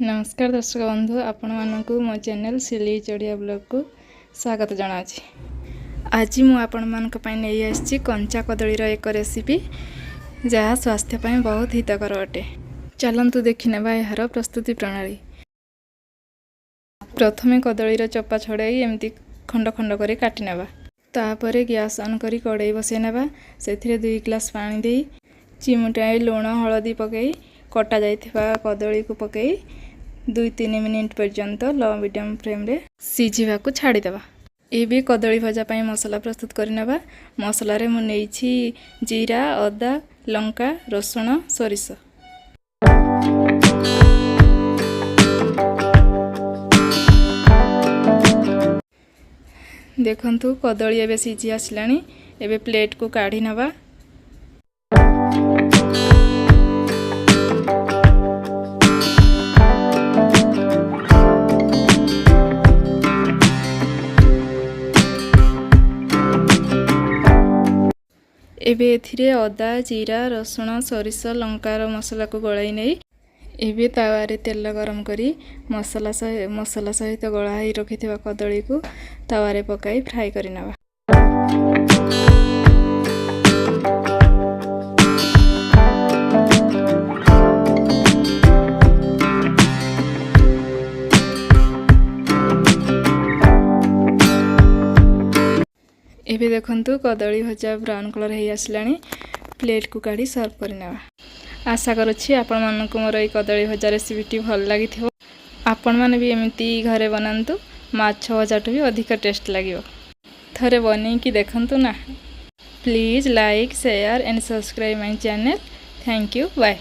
नमस्कार दर्शक बंधु आपण मानक मो चैनल सिली चढ़िया ब्लॉग को स्वागत जनाची। आज मु आपण मानक पई नै आछि कंचा कदली रो एक रेसिपी जहाँ स्वास्थ्य पई बहुत हितकर अटे। चलंतु देखिनेबा यार प्रस्तुति प्रणाली। प्रथमे कदली रो चोपा छड़ाई एमती खंड खंड करी काटी नेबा। तापरे गैस ऑन करी कड़ाई बसै नेबा। सेथिरे 2 ग्लास पानी देई चिमुटाए लूण हळदी पकई कटा जाइथिबा कदली को पकई 2-3 मिनिट पर्यंत लो मीडियम फ्लेम रे सिझिबा को छाड़ी देबा। एबे कदली भजा पई मसला प्रस्तुत करि नेबा। मसला रे मु नेइछि जीरा, अदा, लंका, रसुण, सरिष। देखंतु कदली एबे सिझी आसलानी। एबे प्लेट को काढी नेबा। एबे एथिरे अदा, जीरा, रसुण, सरिष, लंकार मसला को गलाई नहीं एबे तावारे तेल गरम करी मसला सहित गलाई रखिथिबा कदली को तावारे पकाई फ्राई करि नेबा। एबे देखंतु कदली भजा ब्राउन कलर हे आसलानी। प्लेट को काढी सर्व करनेबा। आशा करूछि आपण मानक मोर ए कदली भजा रेसिपीटी भल लागिथिबो। आपण माने भी एमिति घरे बनांतु। माछ भजाटू भी अधिक टेस्ट लागिबो। थरे बनै कि देखंतु ना। Please like share and subscribe my channel. Thank you bye.